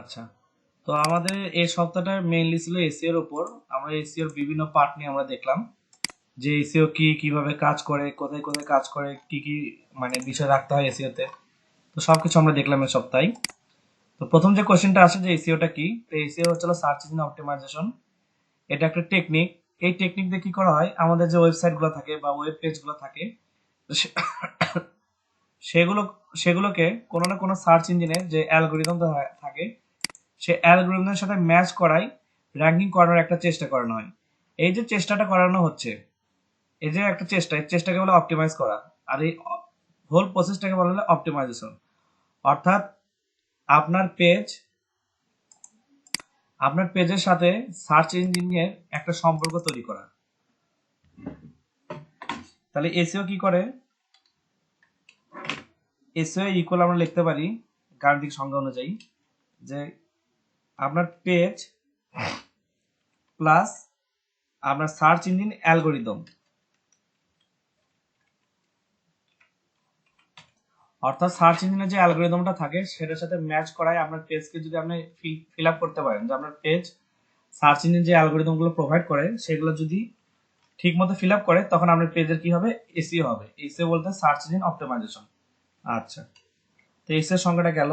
আচ্ছা, তো আমাদের এই সপ্তাহটা মেইনলি ছিল এসইও এর উপর। আমরা এসইও এর বিভিন্ন পার্ট নিয়ে আমরা দেখলাম যে এসইও কি, কিভাবে কাজ করে, কোথায় কোথায় কাজ করে, কি কি মানে বিষয় রাখতে হয় এসইও তে। তো সবকিছু আমরা দেখলাম এই সপ্তাহে। তো প্রথম যে কোশ্চেনটা আসে যে এসইওটা কি, তো এসইও হচ্ছে সার্চ ইঞ্জিন অপটিমাইজেশন। এটা একটা টেকনিক। এই টেকনিক দিয়ে কি করা হয়, আমাদের যে ওয়েবসাইটগুলো থাকে বা ওয়েব পেজগুলো থাকে, তো সেগুলো সেগুলোকে কোনো না কোনো সার্চ ইঞ্জিনের যে অ্যালগোরিদম থাকে, সে অ্যালগোরিদমের সাথে ম্যাচ করাই র্যাঙ্কিং করানোর একটা চেষ্টা করানো হয়। এই যে চেষ্টাটা করানো হচ্ছে, এই যে একটা চেষ্টা, এই চেষ্টাকে বলে অপটিমাইজ করা। আর এই হোল প্রসেসটাকে বলা হলো অপটিমাইজেশন। অর্থাৎ আপনার পেজ, আপনার পেজের সাথে সার্চ ইঞ্জিনের একটা সম্পর্ক তৈরি করা। তাহলে এসইও কি করে, এসইও ইকুয়াল আমরা লিখতে পারি গাণিতিক সংজ্ঞা অনুযায়ী যে আপনার পেজ প্লাস আপনার সার্চ ইঞ্জিন অ্যালগোরিদম। অর্থাৎ সার্চ ইঞ্জিনের যে অ্যালগোরিদমটা থাকে সেটার সাথে ম্যাচ করায় আপনার পেজকে যদি আপনি ফিল আপ করতে পারেন, যে আপনার পেজ সার্চ ইঞ্জিন যে অ্যালগোরিদমগুলো প্রোভাইড করে সেগুলো যদি ঠিক মতো ফিল আপ করে, তখন আপনার পেজের কি হবে, এসইও হবে। এসইও বলতে সার্চ ইঞ্জিন অপটিমাইজেশন। আচ্ছা, তো এসইও সংখ্যাটা গেল।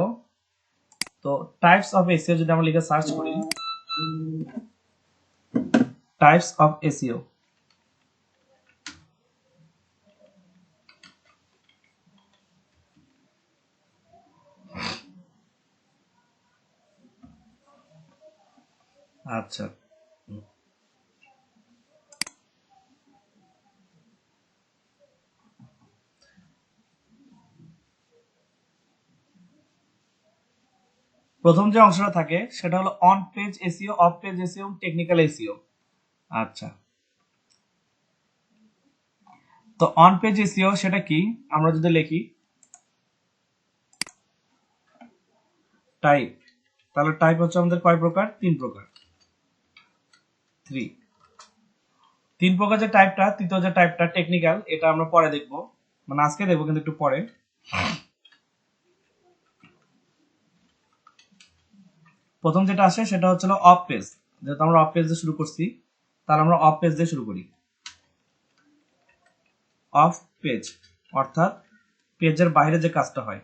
তো টাইপস অফ এসইও যদি আমরা লিখে সার্চ করি, টাইপস অফ এসইও। আচ্ছা, প্রথম যে অংশটা থাকে সেটা হলো on page SEO, of page SEO, technical SEO. আচ্ছা, তো অন পেজ এসইও সেটা কি, আমরা যদি লিখি টাইপ, তাহলে টাইপ হচ্ছে আমাদের কয় প্রকার, তিন প্রকার। তিন প্রকার যে টাইপটা, তৃতীয় যে টাইপটা টেকনিক্যাল, এটা আমরা পরে দেখবো, মানে আজকে দেখবো কিন্তু একটু পরে। প্রথম যেটা আসে সেটা হচ্ছে অফ পেজ। যেহেতু আমরা অফ পেজ দিয়ে শুরু করছি, তাহলে আমরা অফ পেজ দিয়ে শুরু করি। অফ পেজ অর্থাৎ পেজের বাইরে যে কাজটা হয়।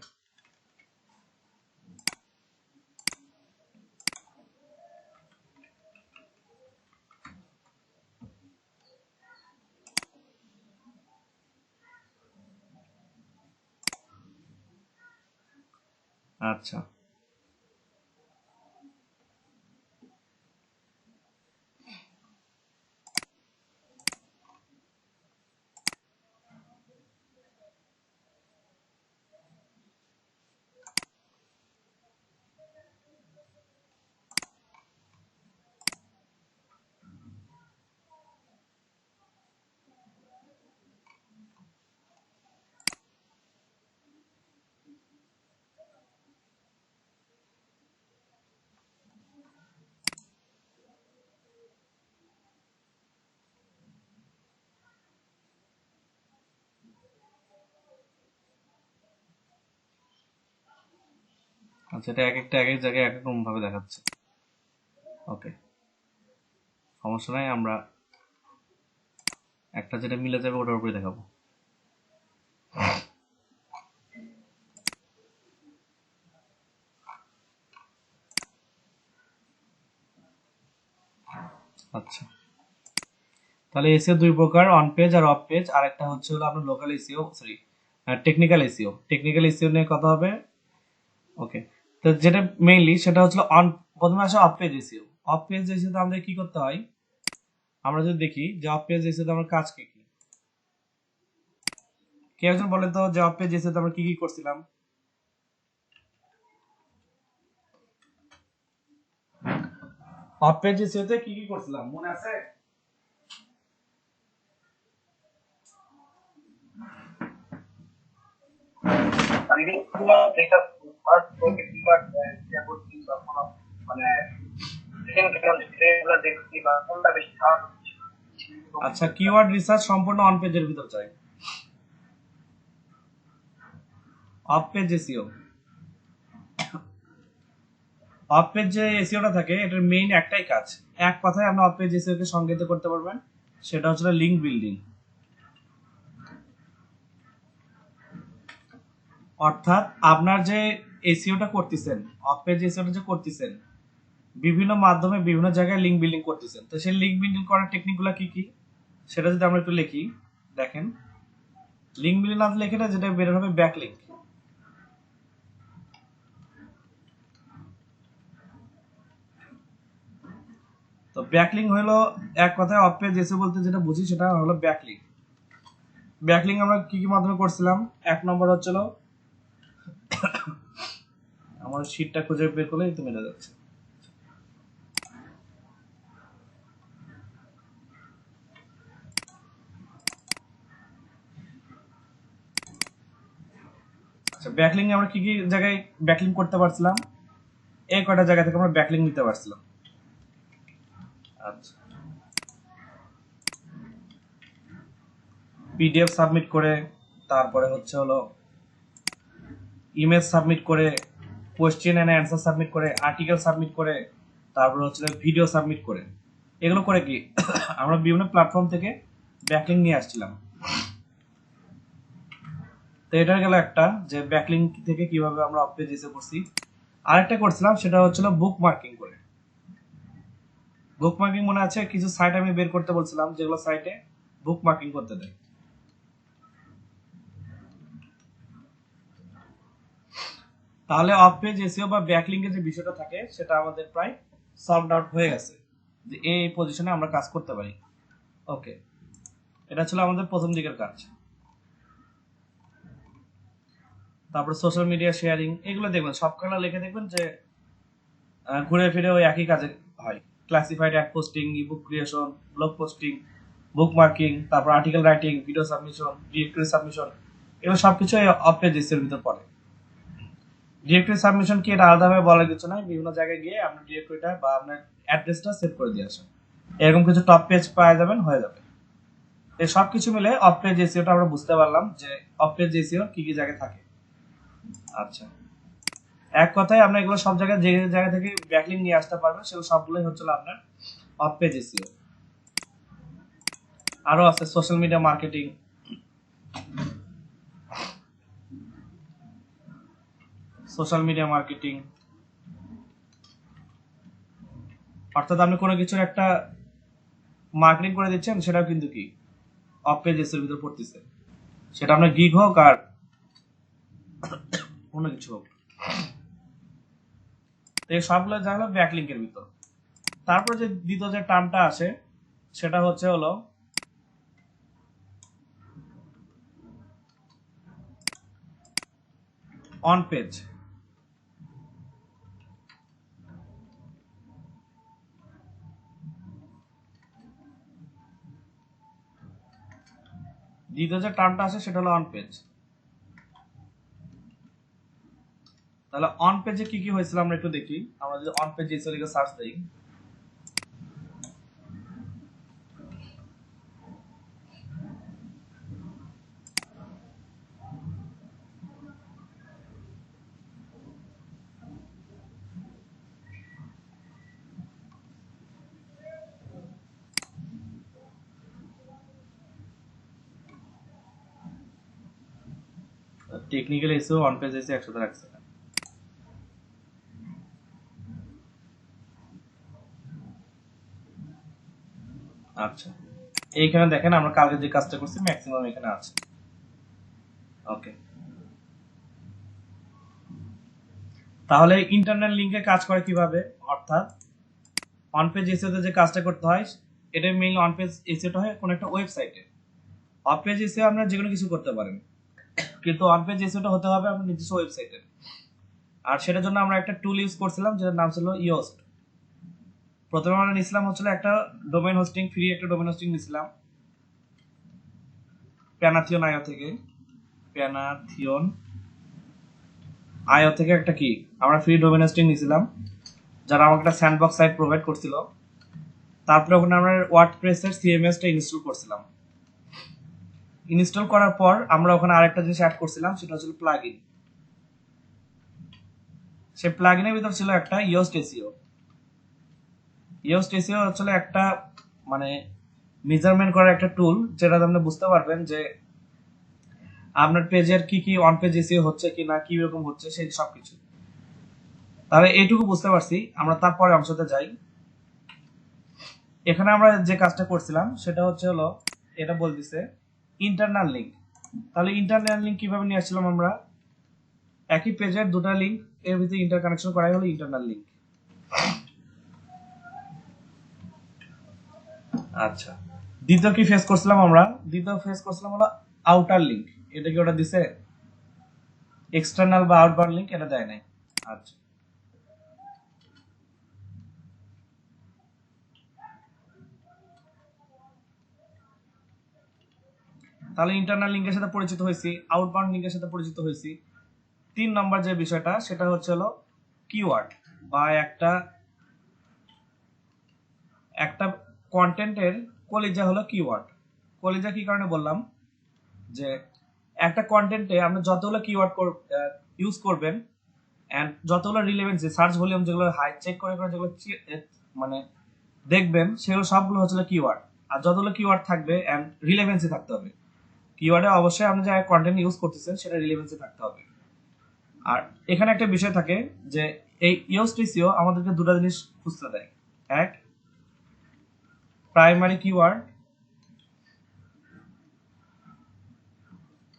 আচ্ছা, আচ্ছা, এটা এক একটা এক এক জায়গায় এক এক রকম ভাবে দেখাচ্ছে। ওকে, সমস্যা নাই, আমরা একটা যেটা মিলে যাবে ওটার উপরে দেখাবো। আচ্ছা, তাহলে এসিও দুই প্রকার, অন পেজ আর অফ পেজ। আর একটা হচ্ছে হলো আপনার local SEO, sorry technical SEO. Technical SEO নিয়ে কথা হবে। ওকে, তো যেটা মেইনলি সেটা হচ্ছে অন, প্রথমে আসে off page SEO. Off page এসিওতে আমাদের কি করতে হয়, আমরা যদি দেখি যে অফ পেজ এসিওতে আমার কাজ কি কি। কে একজন বলেন তো যে অফ পেজ এসিওতে আমরা কি কি করছিলাম। অফ পেজ এসিওতে কি কি করছিলাম মনে আছে? আচ্ছা, কিওয়ার্ড রিসার্চ সম্পূর্ণ অন পেজের ভিতর চাই। Of page SEO, of page যে এসইওটা থাকে এটার মেইন একটাই কাজ, এক কথায় আপনি অফ পেজ এসইও কে সংজ্ঞায়িত করতে পারবেন, সেটা হচ্ছে লিংক বিল্ডিং। অর্থাৎ আপনার যে এসইওটা করতেছেন, অফ পেজ এসইওটা যে করতেছেন, বিভিন্ন মাধ্যমে বিভিন্ন জায়গায় লিংক বিল্ডিং করতেছেন, তো সেই লিংক বিল্ডিং করার টেকনিকগুলো কি কি সেটা যদি আমরা একটু লিখি, দেখেন লিংক বিল্ডিং না লিখে না, যেটা বের হবে ব্যাকলিংক। তো ব্যাকলিংক হলো এক কথায় অফ পেজ এসইও বলতে যেটা বুঝি সেটা হলো ব্যাকলিংক। ব্যাকলিংক আমরা কি কি মাধ্যমে করছিলাম, এক নম্বর হচ্ছিল, আমার শীটটা খুঁজে বের করলেই তো মিলে যাচ্ছে। আচ্ছা, ব্যাকলিংক আমরা কি কি জায়গায় ব্যাকলিংক করতে পারছিলাম, এই কয়টা জায়গা থেকে আমরা ব্যাকলিংক নিতে পারছিলাম। আচ্ছা, পিডিএফ সাবমিট করে, তারপরে হচ্ছে হলো ইমেজ সাবমিট করে, কোশ্চেন এন্ড অ্যান্সার সাবমিট করে, আর্টিকেল সাবমিট করে, তারপরে হচ্ছে ভিডিও সাবমিট করে, এগুলো করে কি আমরা বিভিন্ন প্ল্যাটফর্ম থেকে ব্যাকলিংক নিয়ে আসছিলাম। তো এটা গেল একটা, যে ব্যাকলিংক থেকে কিভাবে আমরা অফ পেজ এসে করছি। আরেকটা করছিলাম সেটা হচ্ছিল বুক মার্কিং করে। বুক মার্কিং মনে আছে, কিছু সাইট আমি বের করতে বলছিলাম যেগুলো সাইটে বুক মার্কিং করতে দেয়। তাহলে অফ পেজ এসইও বা ব্যাকলিংকের যে বিষয়টা থাকে সেটা আমাদের প্রায় সলভড আউট হয়ে গেছে, যে এই পজিশনে আমরা কাজ করতে পারি। ওকে, এটা ছিল আমাদের প্রথম দিকের কাজ। তারপর সোশ্যাল মিডিয়া শেয়ারিং, এগুলো দেখবেন সবগুলো লিখে দেখবেন যে ঘুরে ফিরে ওই একই কাজে হয়। Classified ad posting, ebook creation, blog posting, bookmarking, তারপর article writing, video submission, directory submission, এগুলো সবকিছু অফ পেজ এসইওর ভিতর পড়ে। ডিরেক্টরি সাবমিশন কি এটা আলাদাভাবে বলার কিছু নাই, বিভিন্ন জায়গায় গিয়ে আপনার ডিরেক্টরিটা বা আপনার অ্যাড্রেসটা সেভ করে দিয়ে আসেন, এরকম কিছু টপ পেজ পাওয়া যাবেন, হয়ে যাবে। এই সবকিছু মিলে অফ পেজ এসইওটা আমরা বুঝতে পারলাম যে অফ পেজ এসইও কি কি জায়গায় থাকে। আচ্ছা, এক কথায় আমরা এগুলো সব জায়গায় যে জায়গা থেকে ব্যাকলিংক নিয়ে আসতে পারবেন সেগুলো সবগুলোই হচ্ছে আপনার অফ পেজ এসইও। আরো আছে social media marketing, social media marketing অর্থাৎ আপনি কোনো কিছুর একটা মার্কেটিং করে দিচ্ছেন, সেটাও কিন্তু কি অফ পেজ এসইওর ভিতর পড়তেছে, সেটা আপনার গিগ হোক আর কোনো কিছু হোক। এই সবগুলো জানলো ব্যাকলিংকের ভিতর। তারপর যে দ্বিতীয় যে টার্মটা আসে সেটা হচ্ছে হলো অন পেজ। দ্বিতীয় যে টার্মটা আসে সেটা হলো অন পেজ। তাহলে অন পেজে কি কি হয়েছিল আমরা একটু দেখি। আমরা যদি অন পেজ এসইও লিখে সার্চ দেই, টেকনিক্যাল এসইও অন পেজ এসে একসাথে রাখছে। আচ্ছা, এইখানে দেখেন আমরা কালকে যে কাজটা করছি ম্যাক্সিমাম এখানে আছে। ওকে, তাহলে ইন্টারনাল লিংকে কাজ করে কিভাবে, অর্থাৎ অন পেজ এসইওতে যে কাজটা করতে হয় এটা মেইনলি অন পেজ এসইওটা হয় কোন একটা ওয়েবসাইটে। অফ পেজ এসইও আপনারা যে কোনো কিছু করতে পারেন, কিন্তু অন পেজ এসইওটা হতে হবে আপনার নিজস্ব ওয়েবসাইটে। আর সেটার জন্য আমরা একটা টুল ইউজ করছিলাম যেটার নাম ছিল ইয়োস্ট। প্রথমে আমরা নিছিলাম হচ্ছিল একটা ডোমেইন হোস্টিং, ফ্রি একটা ডোমেইন হোস্টিং নিছিলাম প্যানাথিয়ন আইও থেকে। প্যানাথিয়ন আইও থেকে একটা কি আমরা ফ্রি ডোমেইন হোস্টিং নিছিলাম, যারা আমাকে একটা স্যান্ডবক্স সাইট প্রোভাইড করছিল। তারপরে ওখানে আমরা ওয়ার্ডপ্রেসের সিএমএসটা ইনস্টল করছিলাম। ইনস্টল করার পর আমরা ওখানে আরেকটা জিনিস অ্যাড করছিলাম, সেটা হচ্ছে প্লাগইন। সেই প্লাগইনের ভিতর ছিল একটা ইয়োস্ট এসইও। ইয়োস্ট এসইও আসলে একটা মানে মেজারমেন্ট করার একটা টুল, যেটা আপনি বুঝতে পারবেন যে আপনার পেজের কি কি অন পেজ এসইও হচ্ছে কিনা, কি রকম হচ্ছে সেই সবকিছু। তাহলে এইটুকু বুঝতে পারছি, আমরা তারপরে অংশতে যাই। এখানে আমরা যে কাজটা করছিলাম সেটা হচ্ছে হলো, এটা বলতেছে ইন্টারনাল লিঙ্ক। তাহলে ইন্টারনাল লিঙ্ক কিভাবে নিয়ে আসছিলাম আমরা, একই পেজের দুটা লিঙ্ক এর ভিতরে ইন্টারকানেকশন করাই হলো ইন্টারনাল লিঙ্ক। আচ্ছা, দ্বিতীয় কি ফেস করছিলাম আমরা, দ্বিতীয় ফেস করছিলাম হলো আউটার লিঙ্ক। এটা কি ওটা দিছে? এক্সটার্নাল বা আউটবাউন্ড লিঙ্ক এটা দেয় নাই। আচ্ছা, তাহলে ইন্টারনাল লিঙ্কের সাথে পরিচিত হয়েছি, আউটবাউন্ড লিঙ্কের সাথে পরিচিত হয়েছি। 3 নম্বর যে বিষয়টা সেটা হচ্ছে হলো কিওয়ার্ড বা একটা একটা কন্টেন্টের কলিজা হলো কিওয়ার্ড। কলিজা কি কারণে বললাম, যে একটা কন্টেন্টে আপনি যতগুলো কিওয়ার্ড ইউজ করবেন এন্ড যতগুলো রিলেভেন্সি সার্চ ভলিউম যেগুলো হাই চেক করে করে যেগুলো মানে দেখবেন, সেগুলো সবগুলো হচ্ছে কিওয়ার্ড। আর যতগুলো কিওয়ার্ড থাকবে এন্ড রিলেভেন্সি থাকতে হবে। কিওয়ার্ডে অবশ্যই আপনি যে কন্টেন্ট ইউজ করতেছেন সেটা রিলেভেন্সি থাকতে হবে। আর এখানে একটা বিষয় থাকে যে এই ইওস্টিসিও আমাদেরকে দুটো জিনিস খুঁজতে দেয়। এক, primary keyword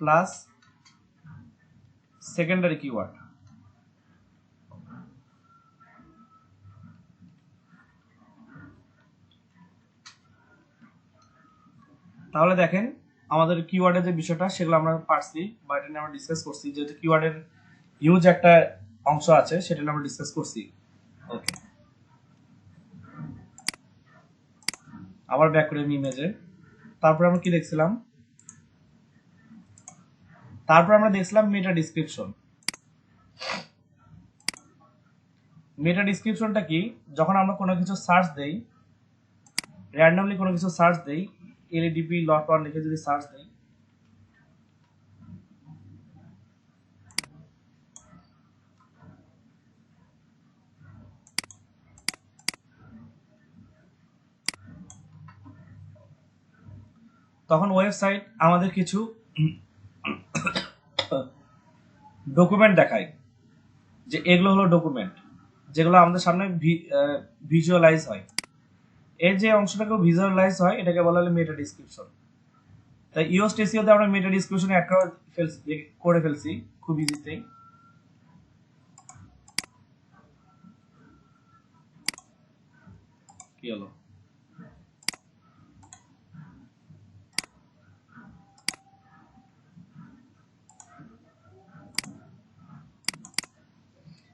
plus secondary keyword. তাহলে দেখেন আমাদের কিওয়ার্ডের যে বিষয়টা সেগুলো আমরা পারছি বা এটা নিয়ে আমরা ডিসকাস করছি, যেহেতু কিওয়ার্ডের হিউজ একটা অংশ আছে সেটা নিয়ে আমরা ডিসকাস করছি। ওকে, আবার ব্যাক করে আমি ইমেজে। তারপর আমরা কি দেখছিলাম, তারপর আমরা দেখছিলাম মেটা ডিসক্রিপশন। মেটা ডিসক্রিপশনটা কি, যখন আমরা কোনো কিছু সার্চ দেই, র্যান্ডমলি কোনো কিছু সার্চ দেই, এলইডিপি লট 1 লিখে যদি সার্চ দেই, তখন ওয়েবসাইট আমাদের কিছু ডকুমেন্ট দেখায়, যে এগুলো হলো ডকুমেন্ট যেগুলো আমাদের সামনে ভিজুয়ালাইজ হয়। এর যে অংশটাকে ভিজুয়ালাইজ হয় এটাকে বলা হলো মেটা ডিসক্রিপশন। তাই ইওস্ট এসইওতে আমরা মেটা ডিসক্রিপশন অ্যাড করে ফেলছি খুব ইজিতেই। কি হলো,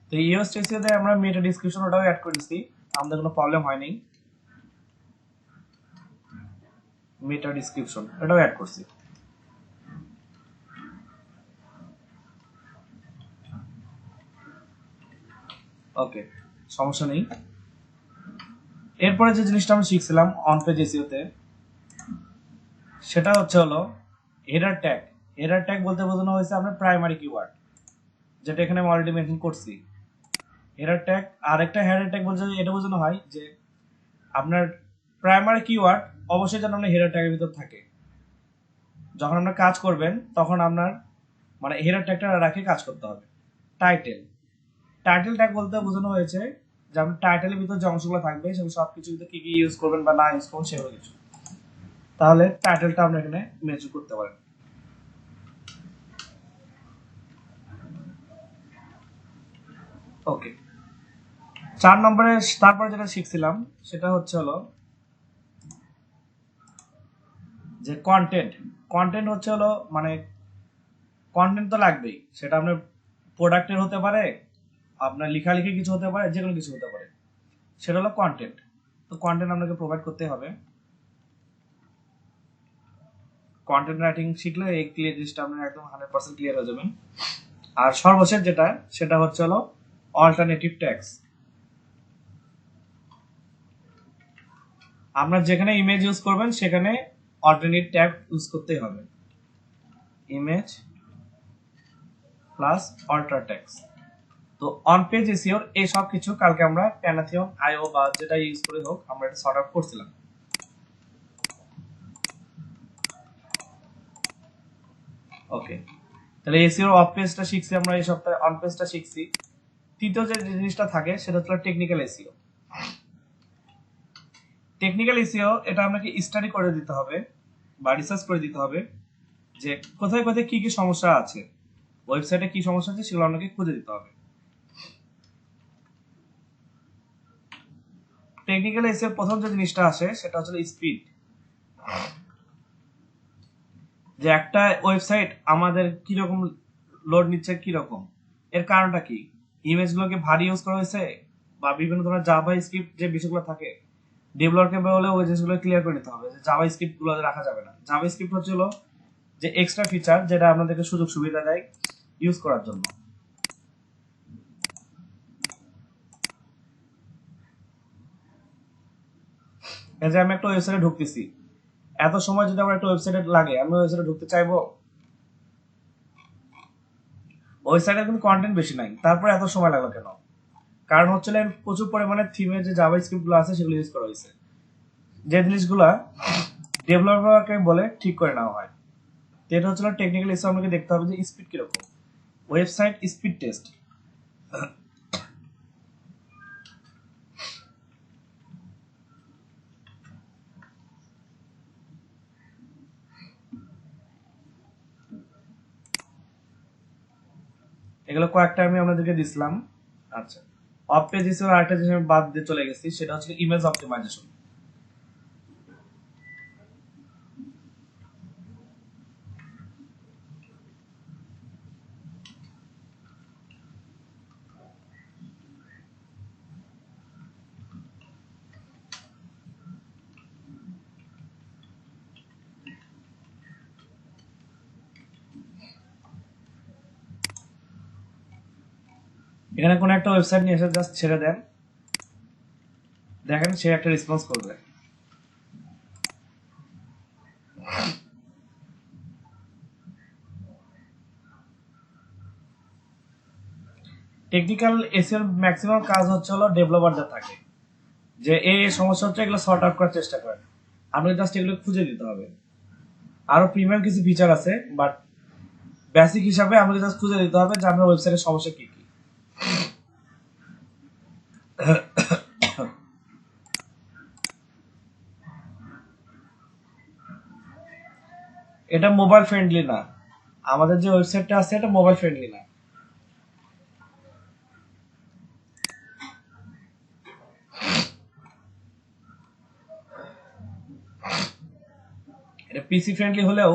তো ইওস্ট এসইওতে আমরা মেটা ডিসক্রিপশন ওটাও অ্যাড করেছি, আমাদের কোনো প্রবলেম হয়নি। মেটা ডিসক্রিপশন এটাও অ্যাড করছি। ওকে, সমস্যা নেই। এরপরে যে জিনিসটা আমরা শিখছিলাম অন পেজ এসইওতে, সেটা হচ্ছে হলো হেডার ট্যাগ। হেডার ট্যাগ বলতে বোঝানো হয়েছে আমরা প্রাইমারি কিওয়ার্ড, যেটা এখানে আমি অলরেডি মেনশন করছি। হেডার ট্যাগ, আর একটা হেডার ট্যাগ বলতে এটা বোঝানো হয় যে আপনার প্রাইমারি কিওয়ার্ড অবশ্যই যেন আপনার হেডার ট্যাগের ভিতর থাকে। যখন আপনার কাজ করবেন তখন আপনার মানে হেডার ট্যাগটা রাখে কাজ করতে হবে। টাইটেল, টাইটেল ট্যাগ বলতে বোঝানো হয়েছে যে আপনার টাইটেলের ভিতর যে অংশগুলো থাকবে সেগুলো সবকিছু ভিতরে কি কি ইউজ করবেন বা না ইউজ করবেন সেগুলো কিছু। তাহলে টাইটেলটা আপনি এখানে মেনশন করতে পারেন। ওকে, 4 নম্বরে তারপরে যেটা শিখছিলাম সেটা হচ্ছে হলো যে কন্টেন্ট। কন্টেন্ট হচ্ছে হলো মানে কন্টেন্ট তো লাগবেই, সেটা আপনার প্রোডাক্টের হতে পারে, আপনার লেখালেখি কিছু হতে পারে, যে কোনো কিছু হতে পারে, সেটা হলো কন্টেন্ট। তো কন্টেন্ট আপনাকে প্রোভাইড করতে হবে। কন্টেন্ট রাইটিং শিখলে এই ক্লিয়ার জিনিসটা আপনার একদম 100% ক্লিয়ার হয়ে যাবেন। আর সর্বশেষ যেটা সেটা হচ্ছে হলো অল্টারনেটিভ ট্যাগস। আপনার যেখানে ইমেজ ইউজ করবেন সেখানে অল্টারনেটিভ ট্যাগ ইউজ করতেই হবে। Image plus alt tags. তো অন পেজ এসইও এই সব কিছু কালকে আমরা প্যানাথিয়ন আইও বা যেটা ইউজ করে হোক আমরা এটা সর্ট আউট করছিলাম। ওকে, তাহলে এসইও অফ পেজটা শিখছি আমরা এই সপ্তাহে, অন পেজটা শিখছি। তৃতীয় যে জিনিসটা থাকে সেটা হচ্ছে টেকনিক্যাল এসইও। টেকনিক্যাল এসইও এটা আপনাকে স্টাডি করে দিতে হবে বা রিসার্চ করে দিতে হবে যে কোথায় কোথায় কি কি সমস্যা আছে, ওয়েবসাইটে কি সমস্যা আছে সেগুলো আপনাকে খুঁজে দিতে হবে। টেকনিক্যাল এসইও প্রথম যে জিনিসটা আসে সেটা হচ্ছে স্পিড। যে একটা ওয়েবসাইট আমাদের কিরকম লোড নিচ্ছে কিরকম, এর কারণটা কি? ইমেজগুলোকে ভারী ইউজ করা হয়েছে বা বিভিন্ন ধরনের জাভা স্ক্রিপ্ট যে বিষয়গুলো থাকে, ডেভেলপারকে বলে ওই জিনিসগুলো ক্লিয়ার করে নিতে হবে যে জাভা স্ক্রিপ্ট গুলো রাখা যাবে না। জাভা স্ক্রিপ্ট হচ্ছে যে এক্সট্রা ফিচার যেটা আপনাদেরকে সুযোগ সুবিধা দেয় ইউজ করার জন্য। এই যে আমি একটা ওয়েবসাইটে ঢুকতেছি, এত সময় যদি আমার একটা ওয়েবসাইটে লাগে, আমি ওয়েবসাইটে ঢুকতে চাইবো? ওয়েবসাইটে কিন্তু কন্টেন্ট বেশি নাই, তারপরে এত সময় লাগলো কেন? কারণ হচ্ছে প্রচুর পরিমাণে থিমের যে জাভা স্ক্রিপ্ট গুলো আছে সেগুলো ইউজ করা হয়েছে, যে জিনিসগুলা ডেভেলপারকে বলে ঠিক করে নেওয়া হয়। এটা হচ্ছে টেকনিক্যাল ইস্যু, আমাকে দেখতে হবে যে স্পিড কিরকম, ওয়েবসাইট স্পিড টেস্ট। এগুলো কয়েকটা আমি আপনাদেরকে দিছিলাম। আচ্ছা, অফ পেজ হিসেবে আরেকটা জিনিস আমি বাদ দিয়ে চলে গেছি, সেটা হচ্ছে ইমেজ অপটিমাইজেশন। এখানে কোন একটা ওয়েবসাইট নিয়ে এসে জাস্ট ছেড়ে দেন, দেখেন সে একটা রেসপন্স করবে। টেকনিক্যাল এসিওর ম্যাক্সিমাম কাজ হচ্ছে ডেভেলপারদের থাকে, যে এই সমস্যা হচ্ছে এগুলো সর্ট আউট করার চেষ্টা করেন, আপনি জাস্ট এগুলো খুঁজে দিতে হবে। আরো প্রিমিয়াম কিছু ফিচার আছে, বাট বেসিক হিসাবে আমাকে জাস্ট খুঁজে দিতে হবে যে আপনার ওয়েবসাইটের সমস্যা কি কি। এটা মোবাইল ফ্রেন্ডলি না, আমাদের যে ওয়েবসাইটটা আছে এটা মোবাইল ফ্রেন্ডলি না। এটা পিসি ফ্রেন্ডলি হলেও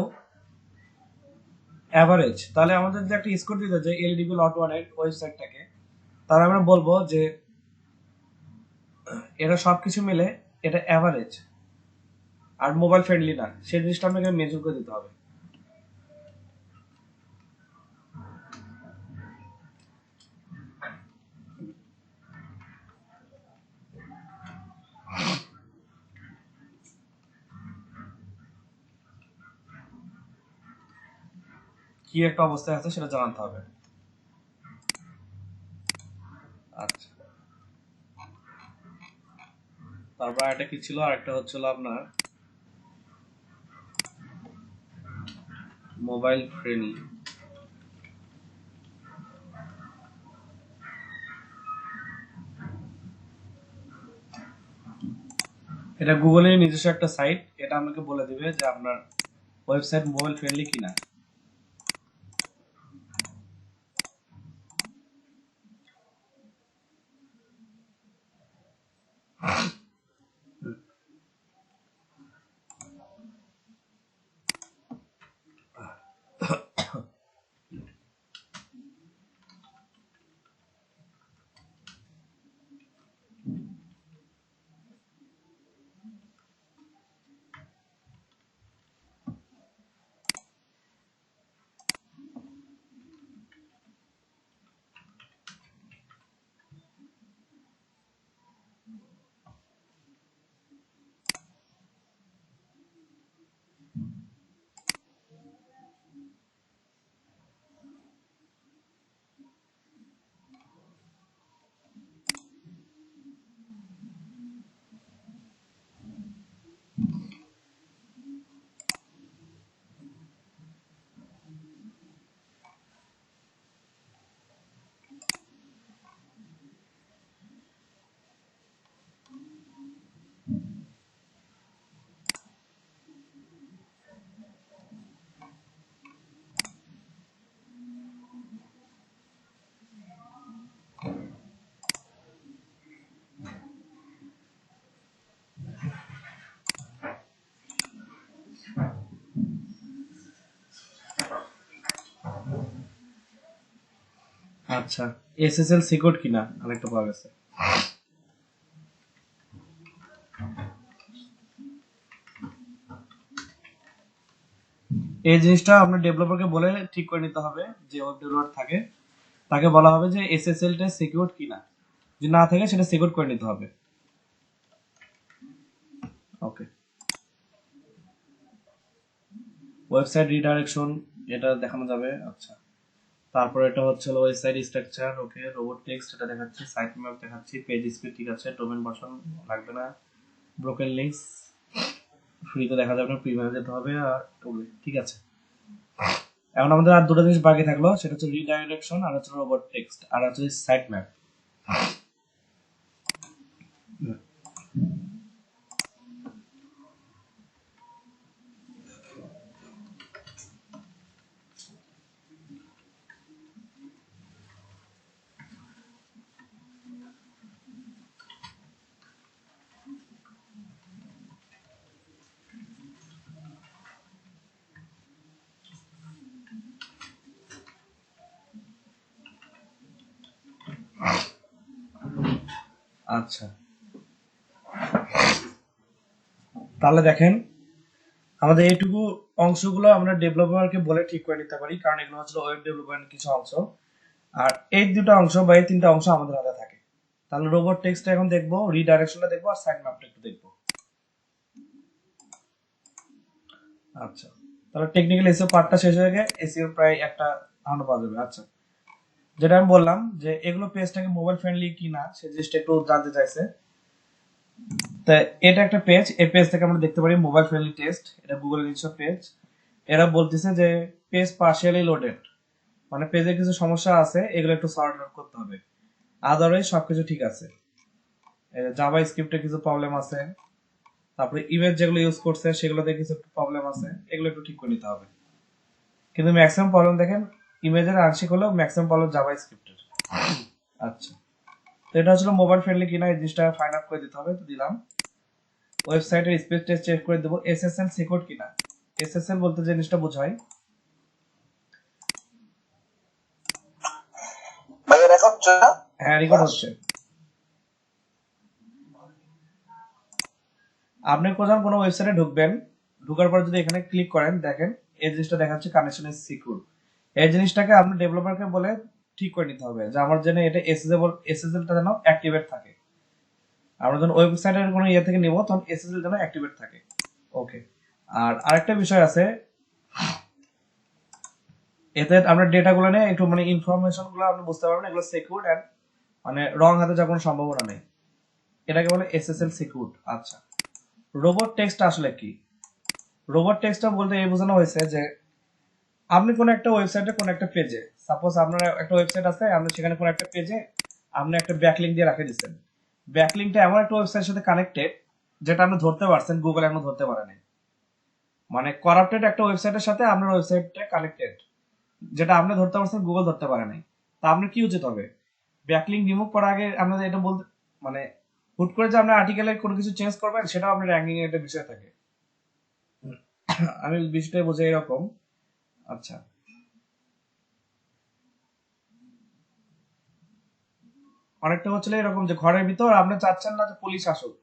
অ্যাভারেজ। তাহলে আমাদের যে একটা স্কোর দিতে যে এলইডি গুলো অটো ওয়ানের ওয়েবসাইটটাকে, তাহলে আমরা বলবো যে এটা সবকিছু মিলে এটা অ্যাভারেজ আর মোবাইল ফ্রেন্ডলি না, সেই জিনিসটা আমাকে মেজর করে দিতে হবে। কি একটা অবস্থায় আছে সেটা জানাতে হবে। আচ্ছা, তারপর একটা কি ছিল, আরেকটা হচ্ছিল আপনার মোবাইল ফ্রেন্ডলি। এটা গুগলের নিজস্ব একটা সাইট, এটা আমাকে বলে দিবে যে আপনার ওয়েবসাইট মোবাইল ফ্রেন্ডলি কিনা। আচ্ছা, এসএসএল সিকিউর কিনা আরেকটা পাওয়া গেছে। এই জিনিসটা আপনার ডেভেলপারকে বলে ঠিক করে নিতে হবে, যে ওয়েব ডেভেলপার থাকে তাকে বলা হবে যে এসএসএল টা সিকিউর কিনা, যদি না থাকে সেটা সিকিউর করে নিতে হবে। ওকে, ওয়েবসাইট রিডাইরেকশন এটা দেখানো যাবে। আচ্ছা, তারপর এটা হচ্ছে ওয়েবসাইট স্ট্রাকচার। ওকে, রোবট টেক্সট এটা দেখাচ্ছি, সাইট ম্যাপ দেখাচ্ছি, পেজ স্পিড ঠিক আছে, ডোমেন ভার্সন লাগবে না, ব্রোকেন লিঙ্কস ফ্রিতে দেখা যাবে না, প্রিমিয়ামে যেতে হবে। আর ওকে ঠিক আছে। এখন আমাদের আর দুটো জিনিস বাকি থাকলো, সেটা হচ্ছে রিডাইরেকশন আর হচ্ছে রোবট টেক্সট আর হচ্ছে সাইট ম্যাপ। আচ্ছা, তাহলে দেখেন আমাদের এইটুকু অংশগুলো আমরা ডেভেলপারকে বলে ঠিক করে নিতে পারি, কারণ এগুলো হচ্ছে ওয়েব ডেভেলপমেন্টের কিছু অংশ। আর এই দুটো অংশ বা এই তিনটা অংশ আমাদের হাতে থাকে। তাহলে রোবট টেক্সট এখন দেখবো, রিডাইরেকশনটা দেখবো, আর সাইট ম্যাপটা একটু দেখবো। আচ্ছা, তাহলে টেকনিক্যাল এসইও পার্টটা শেষ হয়ে গেছে, এসইও প্রায় একটা ধারণা পাওয়া যাবে। আচ্ছা, যেটা আমি বললাম যে এগুলো পেজটাকে মোবাইল ফ্রেন্ডলি কিনা সে জিনিসটা একটু জানতে চাইছে। তা এটা একটা পেজ, এই পেজ থেকে আমরা দেখতে পারি মোবাইল ফ্রেন্ডলি টেস্ট, এটা গুগলের নিজস্ব পেজ। এরা বলতেছে যে পেজ পার্শিয়ালি লোডেড, মানে পেজে কিছু সমস্যা আছে, এগুলো একটু সর্ট আউট করতে হবে, আদারওয়াইজ সবকিছু ঠিক আছে। জাভা স্ক্রিপ্টে কিছু প্রবলেম আছে, তারপরে ইমেজ যেগুলো ইউজ করছে সেগুলোতে কিছু প্রবলেম আছে, এগুলো একটু ঠিক করে নিতে হবে। কিন্তু ম্যাক্সিমাম প্রবলেম দেখেন ইমেজের আংশিক হলেও ম্যাক্সিমাম প্রবলেম জাভা স্ক্রিপ্টের। আচ্ছা, তো এটা হচ্ছে মোবাইল ফ্রেন্ডলি কিনা এই জিনিসটা ফাইন্ড আউট করে দিতে হবে, তো দিলাম। ওয়েবসাইটের স্পেস টেস্ট চেক করে দেবো, এসএসএল সিকিউর কিনা। এসএসএল বলতে যে জিনিসটা বোঝায়, হ্যাঁ রেকর্ড হচ্ছে। আপনি কোথাও কোনো ওয়েবসাইটে ঢুকবেন, ঢুকার পর যদি এখানে ক্লিক করেন, দেখেন এই জিনিসটা দেখাচ্ছে কানেকশন ইজ সিকিউর। এই জিনিসটাকে আপনি ডেভেলপারকে বলে ঠিক করে নিতে হবে যে আমার জন্য এটা এসএসএলটা যেন অ্যাক্টিভেট থাকে। আমরা যখন ওয়েবসাইটের কোনো ইয়ে থেকে নিব তখন এসএসএল যেন অ্যাক্টিভেট থাকে। ওকে, আর আরেকটা বিষয় আছে, এতে আমরা ডেটাগুলো নিয়ে একটু মানে ইনফরমেশন গুলো আপনি বুঝতে পারবেন এগুলো সিকিউর এন্ড মানে রং হাতে যাওয়ার কোনো সম্ভাবনা নেই, এটাকে বলে এসএসএল সিকিউর। আচ্ছা, রোবট টেক্সট আসলে কি? রোবট টেক্সটটা বলতে এই বোঝানো হয়েছে যে আপনি কোন একটা ওয়েবসাইটে কোন একটা পেজে, সাপোজ আপনার একটা ওয়েবসাইট আছে, আপনি সেখানে কোন একটা পেজে আপনি একটা ব্যাকলিংক দিয়ে রাখে দিচ্ছেন। ব্যাকলিংকটা এমন একটা ওয়েবসাইটের সাথে কানেক্টেড যেটা আপনি ধরতে পারছেন, গুগল এখনো ধরতে পারে নাই। মানে করাপ্টেড একটা ওয়েবসাইটের সাথে আপনার ওয়েবসাইটটা কানেক্টেড, যেটা আপনি ধরতে পারছেন গুগল ধরতে পারে নাই। তা আপনার কি উচিত হবে? ব্যাকলিংক রিমুভ করার আগে আপনাদের এটা বলতে মানে হুট করে যে আপনার আর্টিকেলে কোনো কিছু চেঞ্জ করবেন সেটাও আপনার র্যাঙ্কিং এর একটা বিষয় থাকে। আমি বিষয়টা বোঝাই এরকম। আচ্ছা, অনেকটা হচ্ছিল এরকম যে ঘরের ভিতর আপনি চাচ্ছেন না যে পুলিশ আসুক,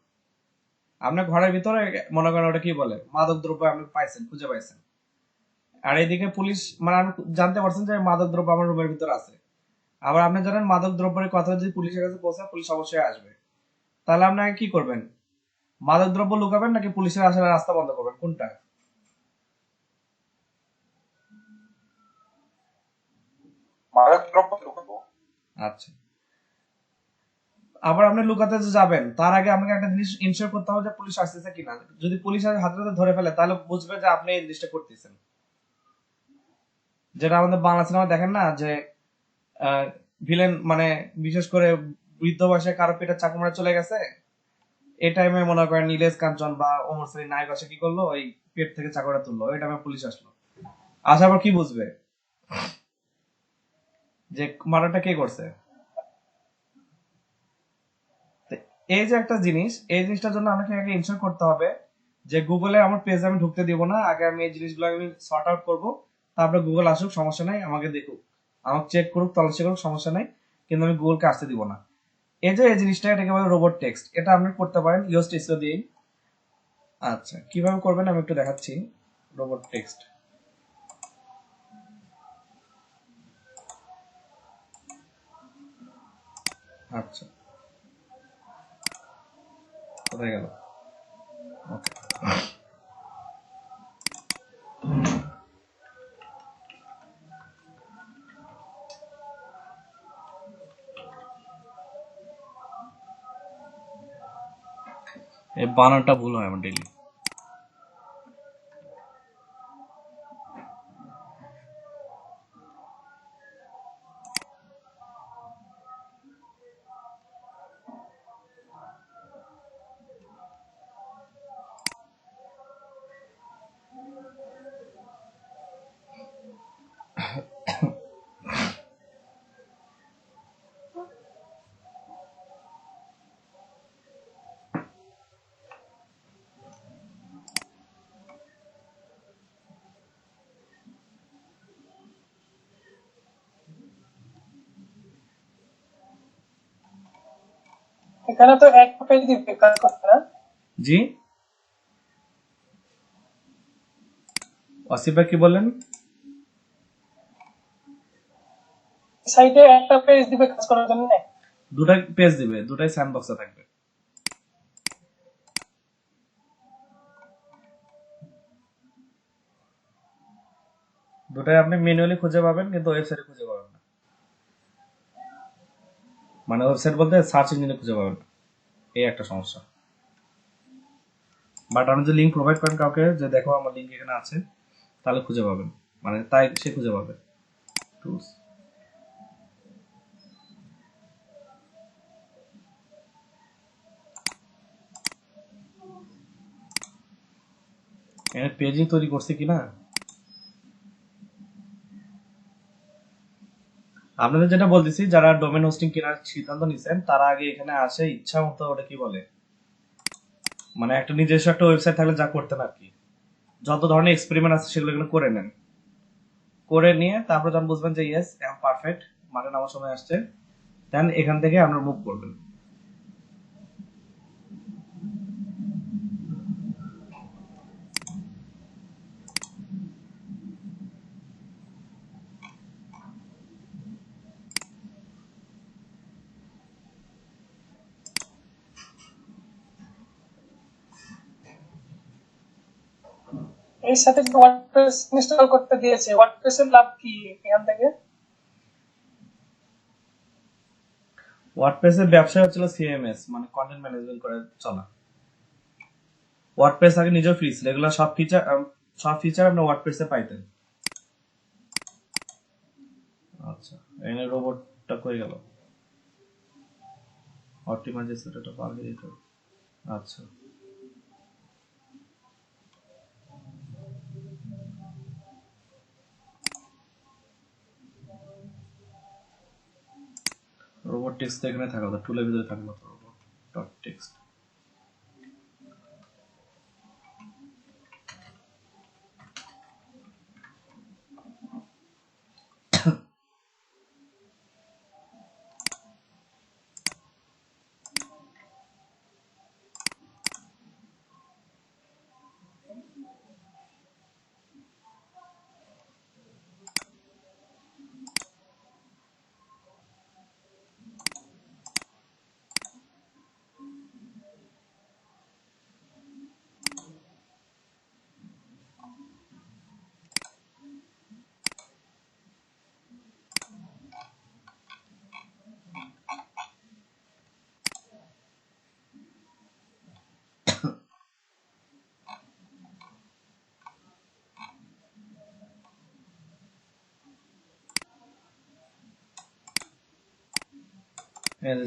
আপনার ঘরের ভিতরে মনে করেন ওটা কি বলে মাদক দ্রব্য আপনি পাইছেন, খুঁজে পাইছেন, আর এদিকে পুলিশ মানে আপনি জানতে পারছেন যে মাদক দ্রব্য আমার রুমের ভিতরে আছে। আবার আপনি জানেন মাদক দ্রব্যের কথা যদি পুলিশের কাছে পৌঁছায় পুলিশ অবশ্যই আসবে, তাহলে আপনাকে কি করবেন? মাদক দ্রব্য লুকাবেন নাকি পুলিশের আসার রাস্তা বন্ধ করবেন, কোনটা? মাদক দ্রব্য লুকাবো। আচ্ছা, আবার আপনি লুকাতে যে যাবেন তার আগে আপনাকে একটা জিনিস ইনশিওর করতে হবে যে পুলিশ আসতেছে কিনা। যদি পুলিশ হাতে হাতে ধরে ফেলে তাহলে বুঝবে যে আপনি এই জিনিসটা করতেছেন। যেটা আমাদের বাংলা সিনেমা দেখেন না যে ভিলেন মানে বিশেষ করে বৃদ্ধ বয়সে কারো পেটে চাকু মারা চলে গেছে, এই টাইমে মনে করেন নীলেশ কাঞ্চন বা ওমর সানি নায়ক আসে কি করলো, ওই পেট থেকে চাকুটা তুললো, ওই টাইমে পুলিশ আসলো, আসার পর কি বুঝবে যে মারাটা কে করছে। তো এই যে একটা জিনিস, এই জিনিসটার জন্য আমাকে আগে ইনশিওর করতে হবে যে গুগলে আমার পেজে আমি ঢুকতে দিব না, আগে আমি এই জিনিসগুলো আমি সর্ট আউট করবো, তারপরে গুগল আসুক সমস্যা নাই, আমাকে দেখুক। আমাকে চেক করুক, তল্লাশি করুক, সমস্যা নাই, কিন্তু আমি গুগলকে আসতে দিব না। এই যে এই জিনিসটা, এটাকে বলে রোবট টেক্সট। এটা আপনি করতে পারেন ইয়োস্ট এসইও দিয়েই। আচ্ছা, কিভাবে করবেন আমি একটু দেখাচ্ছি। রোবট টেক্সট, আচ্ছা কোথায় গেল? ওকে, এই বানানটা ভুল হয় আমার ডেইলি। এখানে তো এক পেজ দিবে কাজ করতে না। জি, আসিফ ভাই কি বললেন? সাইটে একটা পেজ দিবে কাজ করার জন্য। দুটাই পেজ দিবে, দুটাই স্যান্ডবক্সে থাকবে। দুটাই আপনি ম্যানুয়ালি খুঁজে পাবেন, কিন্তু ওয়েবসাইটে খুঁজে পাবেন না। মানে ওয়েবসাইট বলতে সার্চ ইঞ্জিনে খুঁজে পাবেন না, এই একটা সমস্যা। বাট আপনি যদি লিঙ্ক প্রোভাইড করেন কাউকে, যে দেখো আমার লিঙ্ক এখানে আছে, তাহলে খুঁজে পাবেন, মানে তাই সে খুঁজে পাবে। টুলস, এখানে পেজই তৈরি করছে কিনা। আপনাদের যেটা বলতেছি, যারা ডোমেন হোস্টিং কেনার সিদ্ধান্ত নিছেন, তারা আগে এখানে আসে ইচ্ছা মতো, ওটা কি বলে, মানে একটা নিজস্ব একটা ওয়েবসাইট থাকলে যা করতেন আর কি, যত ধরনের এক্সপেরিমেন্ট আছে সেগুলো এখানে করে নেন। করে নিয়ে তারপর যখন বুঝবেন যে ইয়েস আই এম পারফেক্ট, মানে আমার সময় আসছে, দেন এখান থেকে আপনারা মুভ করবেন। এর সাথে যে ওয়ার্ডপ্রেস ইনস্টল করতে দিয়েছে, ওয়ার্ডপ্রেসের লাভ কি এখান থেকে? ওয়ার্ডপ্রেসের ব্যবসা হচ্ছিল সিএমএস, মানে কন্টেন্ট ম্যানেজমেন্ট করে চলা। ওয়ার্ডপ্রেস আগে নিজেও ফ্রি ছিল, এগুলো সব ফিচার আপনি ওয়ার্ডপ্রেসে পাইতেন। আচ্ছা, এখানে রোবটটা কই গেল? অপটিমাইজেশনটা পার হয়ে যেত। আচ্ছা, রোবট টেক্সট এখানে থাকা কথা, টুলের ভিতরে থাকা কথা, রোবট ডট টেক্সট।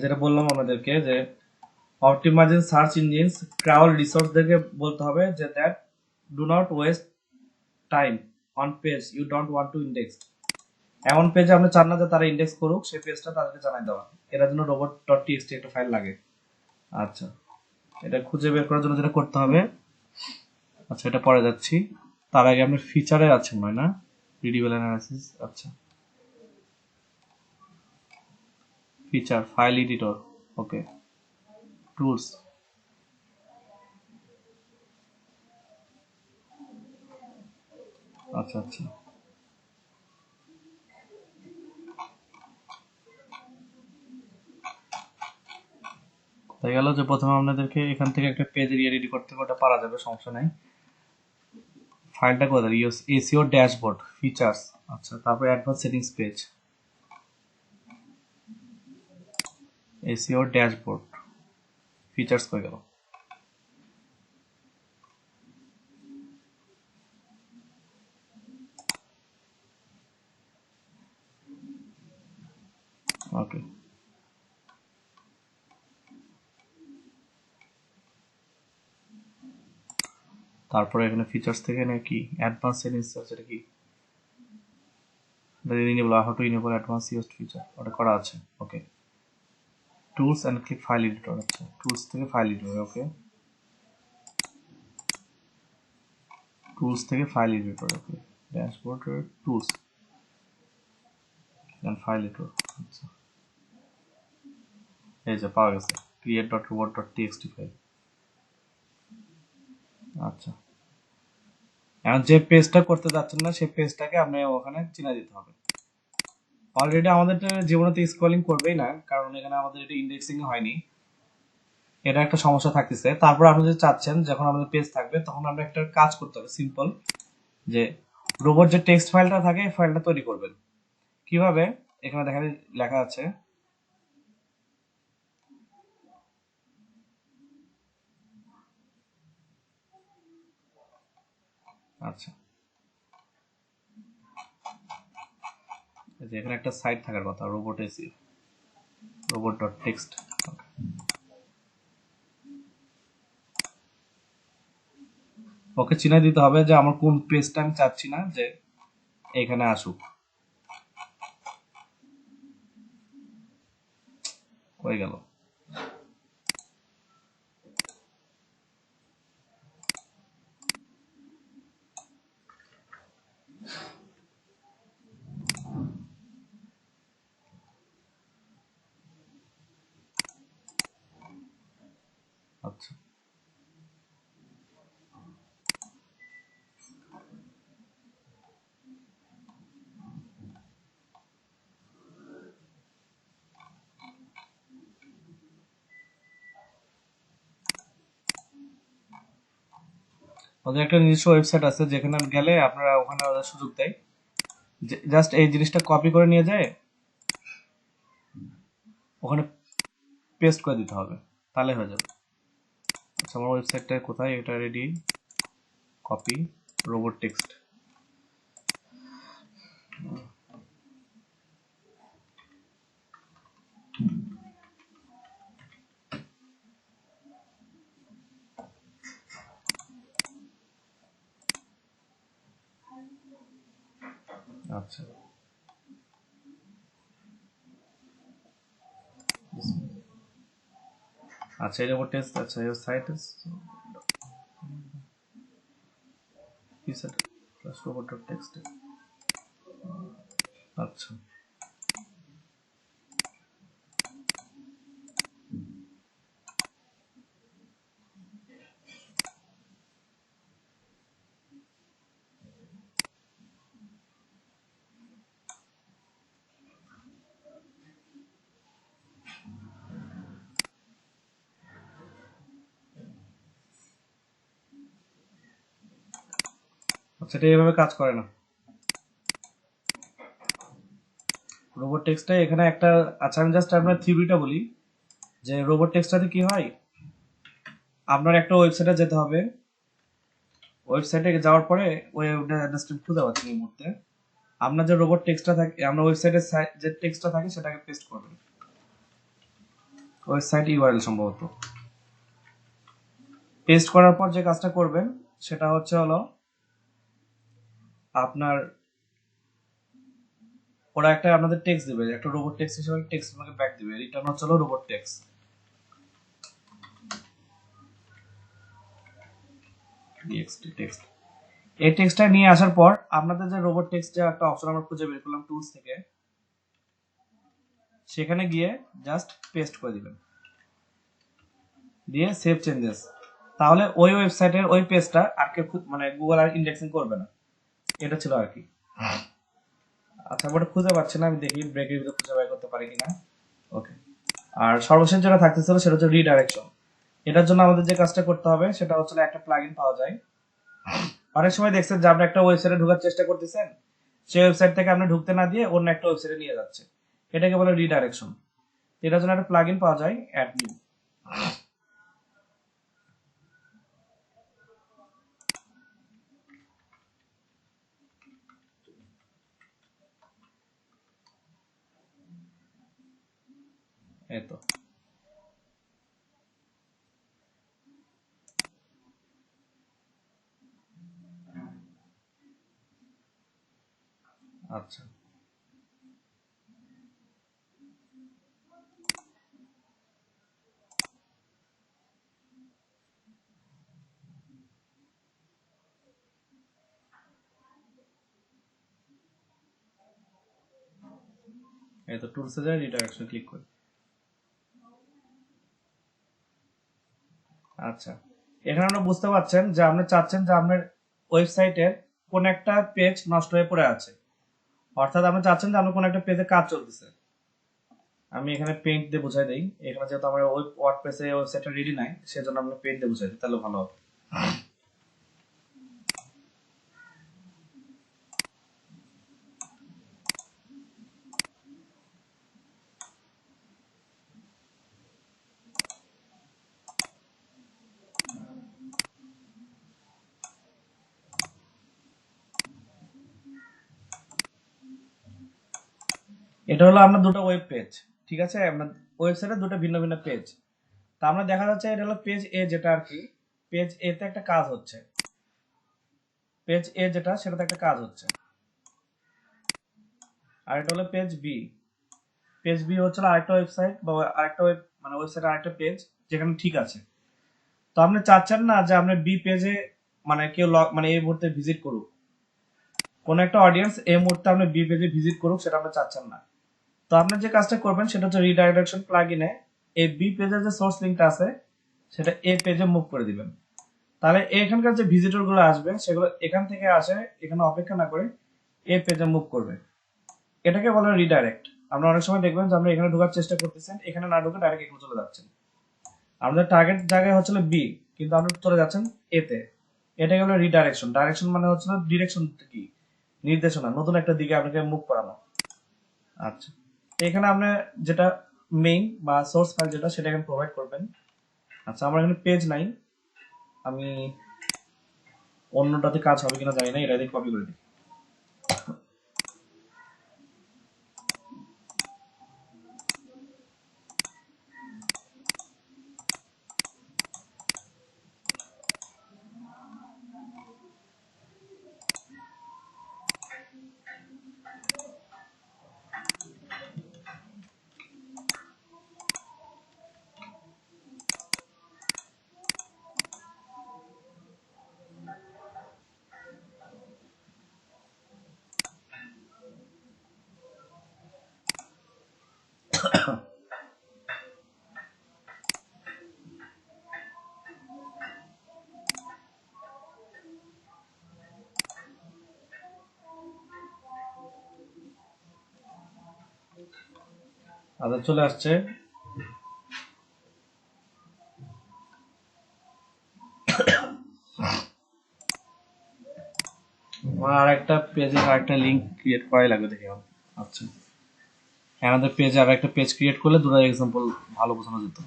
যেটা বললাম আমাদেরকে, যে অপটিমাইজিং সার্চ ইঞ্জিনস ক্রাউড রিসোর্সদেরকে বলতে হবে যে that do not waste time on page you don't want to index. এমন পেজে আপনি চান না যে তারা ইন্ডেক্স করুক, সেই পেজটা তাদেরকে জানাই দেওয়া। এটার জন্য রোবট ডট টিএক্সটি একটা ফাইল লাগে। আচ্ছা, এটা খুঁজে বের করার জন্য যেটা করতে হবে, আচ্ছা এটা পরে যাচ্ছি, তার আগে আপনার ফিচারে আছে মনে হয় না, রিডিউল অ্যানালাইসিস। আচ্ছা, feature file editor, okay, tools, আচ্ছা আচ্ছা। তাই গেল যে প্রথমে আপনাদেরকে এখান থেকে একটা পেজ রেডি করতে হবে, ওটা পারা যাবে, সমস্যা নাই। ফাইলটা কোথায়? এসিও ড্যাশবোর্ড ফিচার্স, আচ্ছা, তারপরে advance settings page, SEO dashboard features কই গেল? ওকে, তারপরে এখানে ফিচার্স থেকে নাকি অ্যাডভান্স সেটিংস আছে, এটা কি? Enable, how to enable advance used feature, ওটা করা আছে, okay. Tools and click file editor, আচ্ছা, টুলস থেকে ফাইল এডিটর, ওকে, টুলস থেকে file editor, okay, dashboard tools and file editor, আচ্ছা, এই যে পাওয়া গেছে create.robot.txt ফাইল, আচ্ছা। এখন যে পেজটা করতে যাচ্ছেন না সেই পেজটাকে আপনি ওখানে চিনা দিতে হবে। অলরেডি আমাদের জীবনে তো স্ক্রলিং করবেই না, কারণ এখানে আমাদের এটা ইন্ডেক্সিং হয়নি, এটা একটা সমস্যা থাকতেছে। তারপর আপনি যদি চাচ্ছেন যখন আমাদের পেজ থাকবে তখন আমরা একটা কাজ করতে হবে সিম্পল, যে রোবট যে টেক্সট ফাইলটা থাকে এই ফাইলটা তৈরি করবেন কিভাবে, এখানে দেখা লেখা আছে, আচ্ছা, এই যে এখানে একটা সাইট থাকার কথা, রোবট এসি, রোবট ডট টেক্সট, ওকে চিনাই দিতে হবে যে আমার কোন পেজটা আমি চাচ্ছি না যে এখানে আসুক, হয়ে গেল, আচ্ছা, ওদের একটা নিজস্ব ওয়েবসাইট আছে যেখানে গেলে আপনারা ওখানে ওদের সুযোগ দেয়, জাস্ট এই জিনিসটা কপি করে নিয়ে যায় ওখানে পেস্ট করে দিতে হবে, তাহলে হয়ে যাবে। আচ্ছা, আমার ওয়েবসাইটটা কোথায়, এটা রেডি, কপি, রোবট টেক্সট, আচ্ছা, আচ্ছা, এই রোবট টেক্সট, আচ্ছা, এই সাইট কি sir, plus robot dot text, আচ্ছা, আচ্ছা, এটা এইভাবে কাজ করে না রোবট টেক্সটটা এখানে একটা, আচ্ছা আমি জাস্ট আপনার থিওরিটা বলি যে রোবট টেক্সটটাতে কি হয়, আপনার একটা ওয়েবসাইটে যেতে হবে, ওয়েবসাইটে যাওয়ার পরে ওয়েবটা অ্যাড্রেসটা খুঁজে পাচ্ছেন এই মুহূর্তে, আপনার যে রোবট টেক্সটটা থাকে, আপনার ওয়েবসাইটে যে টেক্সটটা থাকে সেটাকে পেস্ট করবেন, ওয়েবসাইট ইউআরএল সম্ভবত, পেস্ট করার পর যে কাজটা করবেন সেটা হচ্ছে হলো আপনার, ওরা একটা আপনাদের টেক্সট দিবে, একটা রোবট টেক্সট হিসেবে টেক্সট আপনাকে ব্যাক দিবে, রিটার্ন হচ্ছে হলো রোবট টেক্সট, টেক্সট, এই টেক্সটটা নিয়ে আসার পর আপনাদের যে রোবট টেক্সট যে একটা অপশন আমরা খুঁজে বের করলাম টুলস থেকে, সেখানে গিয়ে জাস্ট পেস্ট করে দিবেন, দিয়ে সেভ চেঞ্জেস। তাহলে ওই ওয়েবসাইটের ওই পেজটা আর কেউ মানে গুগল আর ইন্ডেক্সিং করবে না। এটা ছিল আর কি। আচ্ছা, ওটা খুঁজে পাচ্ছি না, আমি দেখি ব্রেকের ভিতরে খুঁজে বের করতে পারি কিনা। ওকে। আর সর্বশেষ যেটা থাকতেছিল সেটা হচ্ছে রিডাইরেকশন। এটার জন্য আমাদের যে কাজটা করতে হবে সেটা হচ্ছে একটা প্লাগইন পাওয়া যায়। অনেক সময় দেখছেন যে আপনি একটা ওয়েবসাইটে ঢোকার চেষ্টা করতেছেন, সেই ওয়েবসাইট থেকে আপনি ঢুকতে না দিয়ে অন্য একটা ওয়েবসাইটে নিয়ে যাচ্ছে, এটাকে বলে রিডাইরেকশন। এটার জন্য একটা প্লাগইন পাওয়া যায়, অ্যাড নিউ। এই তো। আচ্ছা, এই তো টুলসে যায় রিডাইরেকশন ক্লিক করি। আচ্ছা, এখানে আপনি বুঝতে পারছেন যে আপনি চাচ্ছেন যে আপনার ওয়েবসাইটের কোন একটা পেজ নষ্ট হয়ে পড়ে আছে, অর্থাৎ আপনি চাচ্ছেন যে আপনার কোন একটা পেজে কাজ চলতেছে। আমি এখানে পেইন্ট দিয়ে বুঝাই দিই, এখানে যেহেতু আমার ওয়ার্ডপ্রেসে ওয়েবসাইটটা রেডি নাই, সেজন্য আমি পেইন্ট দিয়ে বুঝাই দিই, তাহলে ভালো হবে। এটা হলো আপনার দুটো ওয়েব পেজ, ঠিক আছে? আপনার ওয়েবসাইটে দুটো ভিন্ন ভিন্ন পেজ। তা আমরা দেখা যাচ্ছে এটা হলো পেজ এ, যেটা আর কি পেজ এ তে একটা কাজ হচ্ছে, পেজ এ যেটা সেটাতে একটা কাজ হচ্ছে। আর এটা হলো পেজ বি। পেজ বি হচ্ছে আরেকটা ওয়েবসাইট বা আরেকটা ওয়েব মানে ওয়েবসাইট আরেকটা পেজ যেখানে ঠিক আছে। তো আপনি চাচ্ছেন না যে আপনার বি পেজে মানে কেউ মানে এই মুহূর্তে ভিজিট করুক, কোন একটা অডিয়েন্স এই মুহূর্তে আপনি বি পেজে ভিজিট করুক, সেটা আপনি চাচ্ছেন না। তো আপনি যে কাজটা করবেন সেটা হচ্ছে রিডাইরেকশন প্লাগইনে এই বি পেজের যে সোর্স লিঙ্কটা আছে সেটা এ পেজে মুভ করে দিবেন। তাহলে এখানকার যে ভিজিটর গুলো আসবে সেগুলো এখান থেকে আসে, এখানে অপেক্ষা না করে এ পেজে মুভ করবে। এটাকে বলে রিডাইরেক্ট। আমরা অনেক সময় দেখবেন যে আমরা এখানে ঢোকার চেষ্টা করতেছেন, এখানে না ঢুকে ডাইরেক্ট এখানে চলে যাচ্ছেন। আমাদের টার্গেট জায়গায় হচ্ছিল বি, কিন্তু আপনি চলে যাচ্ছেন এ তে। এটাকে বলে রিডাইরেকশন। ডাইরেকশন মানে হচ্ছে ডিরেকশন, কি নির্দেশনা, নতুন একটা দিকে আপনাকে মুভ করানো। আচ্ছা, এখানে আপনি যেটা মেইন বা সোর্স ফাইল যেটা সেটা এখানে প্রোভাইড করবেন। আচ্ছা, আমার এখানে পেজ নাই, আমি অন্যটাতে কাজ হবে কিনা জানি না, এটা দিয়ে কপি করে দিই। আচ্ছা, চলে আসছে। আমার আরেকটা পেজে আরেকটা লিংক ক্রিয়েট করাই লাগবে দেখি এখন। আচ্ছা, আমাদের পেজে আর একটা পেজ ক্রিয়েট করলে দুটো এক্সাম্পল ভালো বোঝানো যেত।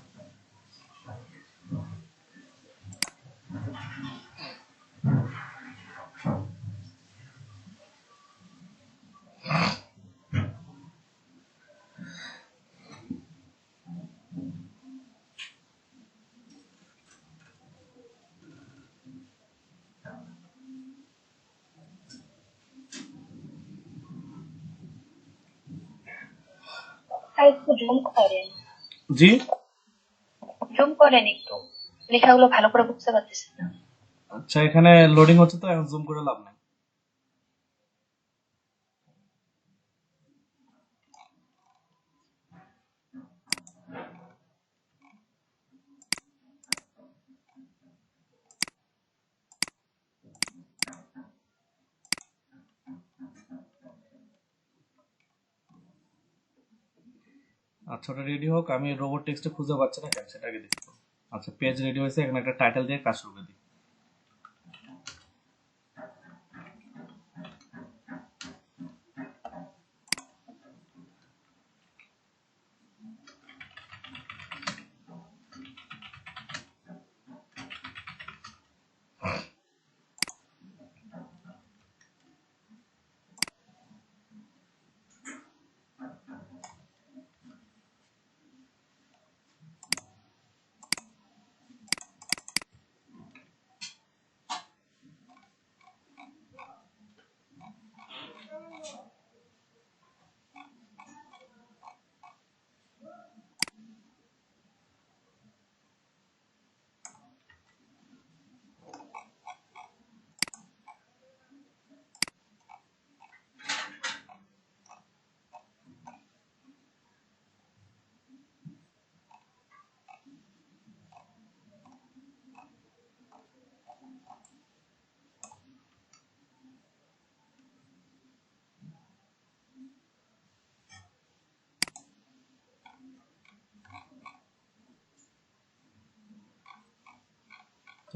আর একটু জুম করেন, জি, জুম করেন একটু, লেখাগুলো ভালো করে বুঝতে পারতেছেন না। আচ্ছা, এখানে লোডিং হচ্ছে তো এখন জুম করে লাভ নাই। আচ্ছা ওটা রেডি হোক, আমি রোবট টেক্সটে খুঁজে পাচ্ছি না কেন সেটাকে দেখি। আচ্ছা পেজ রেডি হয়েছে, এখানে একটা টাইটেল দিয়ে কাজ শুরু করে দিই।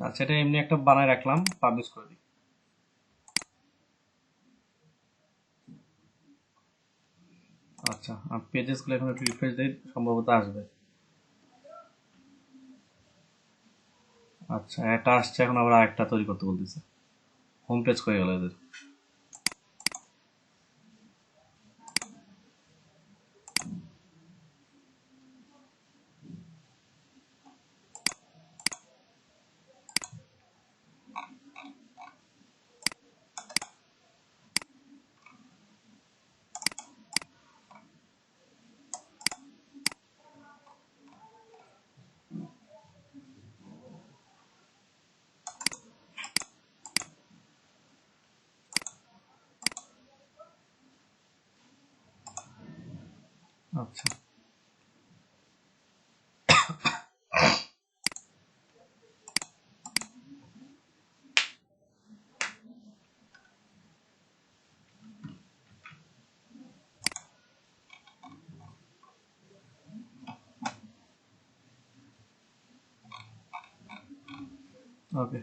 আচ্ছা এটা এমনি একটা বানায় রাখলাম, পাবলিশ করে দিই। আচ্ছা পেজেস গুলো এখন একটু রিফ্রেশ দিই, সম্ভবত আসবে। আচ্ছা এটা আসছে, এখন আবার আরেকটা তৈরি করতে বলতেছে। হোম পেজ হয়ে গেল এদের। আচ্ছা ওকে,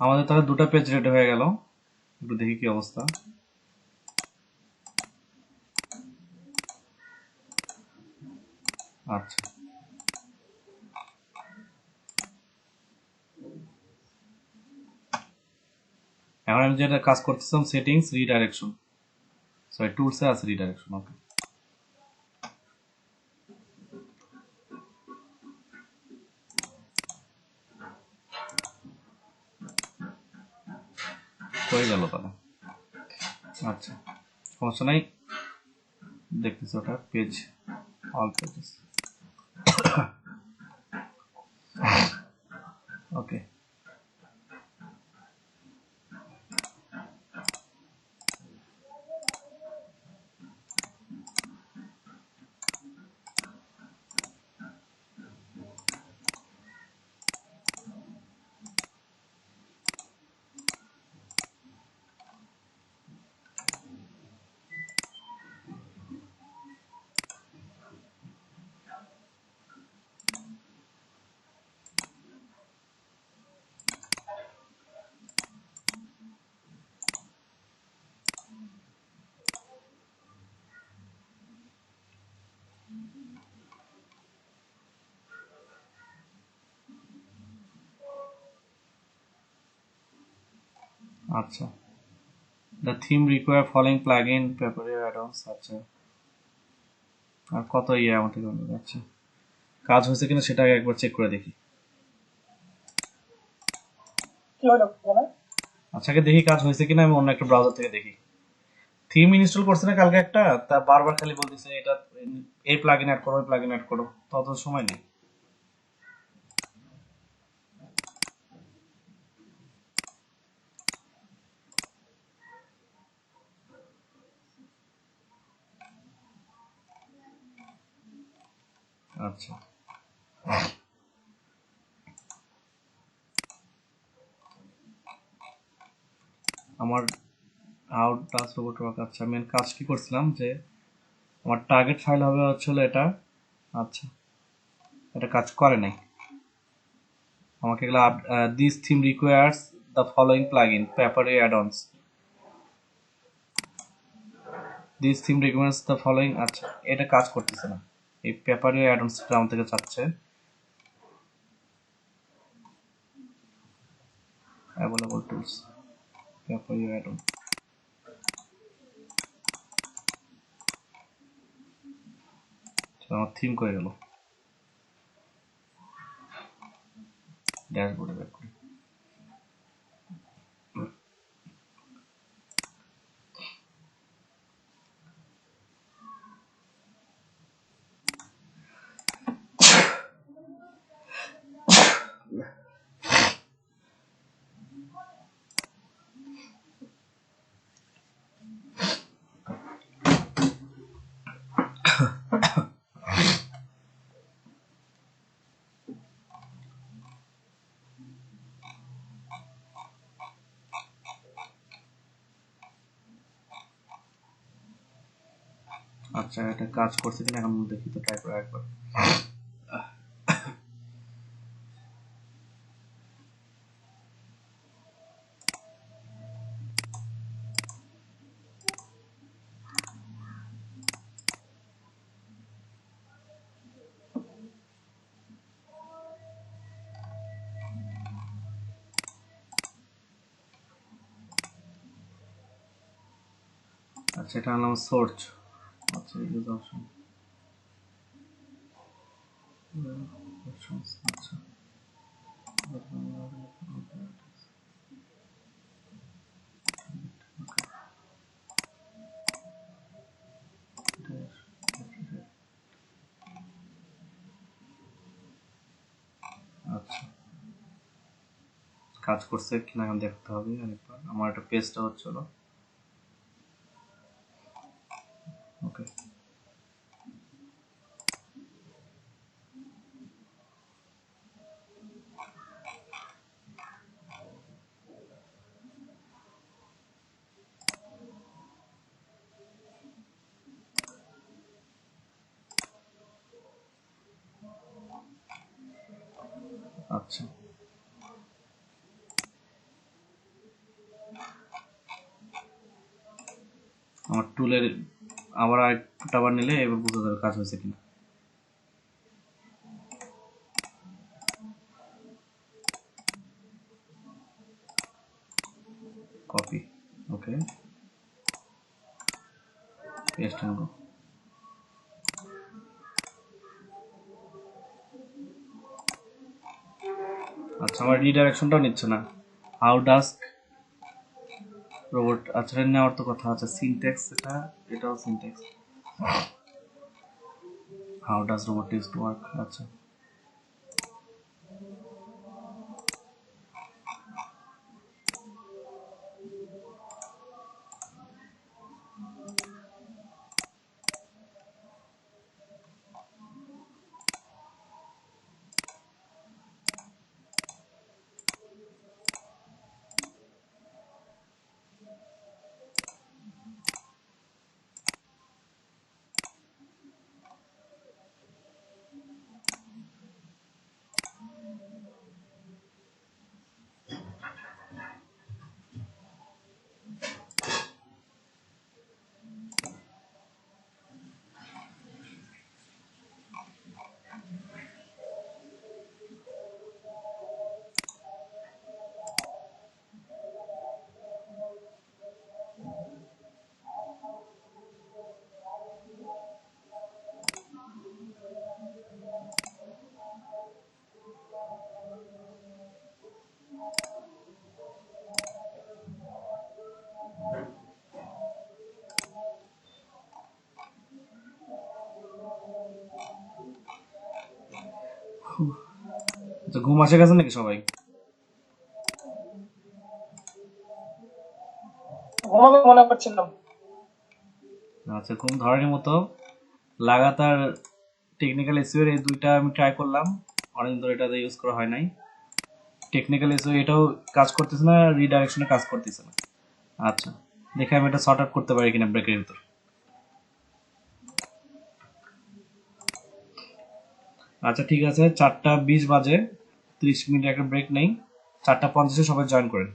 আমাদের তাহলে দুটো পেজ রেডি হয়ে গেল, একটু দেখি কি অবস্থা। আচ্ছা এখন আমি যেটা কাজ করতেছিলাম সেটিংস রিডাইরেকশন, সরি টুলসে আছে রিডাইরেকশন। ওকে হয়ে গেল তাহলে। আচ্ছা সমস্যা নাই, দেখতেছি ওটা পেজ অল পেজেস। ওকে আচ্ছা the theme require following plugin paper addons. আচ্ছা আর কত ইয়ে আমার থেকে আচ্ছা কাজ হয়েছে কিনা সেটা আগে একবার চেক করে দেখি। কি হলো বলেন? আচ্ছা আগে দেখি কাজ হয়েছে কিনা, আমি অন্য একটা ব্রাউজার থেকে দেখি। থিম ইনস্টল করছে না কালকে একটা, তা বারবার খালি বলতেছে এটা এই প্লাগইন অ্যাড করো, ওই প্লাগইন অ্যাড করো, তত সময় নেই। আচ্ছা আমার হাউ ডাজ রোবট ওয়ার্ক। আচ্ছা আমি কাজ কি করছিলাম যে আমার টার্গেট ফাইল হবে হচ্ছে হলো এটা। আচ্ছা এটা কাজ করে নাই। আমাকে এগুলো this theme requires the following plugin paper addons. This theme requires the following. আচ্ছা এটা কাজ করতেছে না, এই পেপারি অ্যাড-অনসটা আমার থেকে চাচ্ছে। Available tools paper addon. আমার থিম করে গেল, ড্যাশবোর্ডে ব্যাক করি। আচ্ছা এটা কাজ করছে কিনা এখন দেখি তো, ট্রাই করে একবার। আচ্ছা এটা আনলাম সোর্স। আচ্ছা ইউজ অপশন। আচ্ছা আচ্ছা কাজ করছে কিনা এখন দেখতে হবে আরেকবার। আমার একটা পেজটা হচ্ছিল। ওকে আচ্ছা আমার টুলের আবার আরেকটা বার নিলে এবার বোঝা যাবে কাজ হয়েছে কিনা। Copy. Okay paste and go. আচ্ছা আমার রিডাইরেকশনটাও নিচ্ছে না। How does robot. আচ্ছা এটা নেওয়ার তো কথা আছে। সিনট্যাক্স এটাও syntax. How does robot is to work. আচ্ছা আচ্ছা ঘুম আসে গেছে নাকি সবাই? ঘুমাবে মনে করছিলাম। আচ্ছা ঘুম ধরার মতো লাগাতার টেকনিক্যাল এসইও এই দুইটা আমি ট্রাই করলাম, অনেকদিন ধরে এটাতে ইউজ করা হয় নাই। টেকনিক্যাল এসইও এটাও কাজ করতেছে না, রিডাইরেকশনে কাজ করতেছে না। আচ্ছা দেখে আমি এটা সর্ট আউট করতে পারি কিনা ব্রেকের ভিতর। আচ্ছা ঠিক আছে, 4:20 বাজে, 30 মিনিট একটা ব্রেক নেই, 4:50 সবাই জয়েন করেন।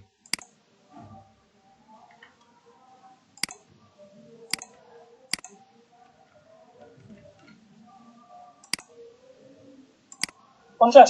পঞ্চাশ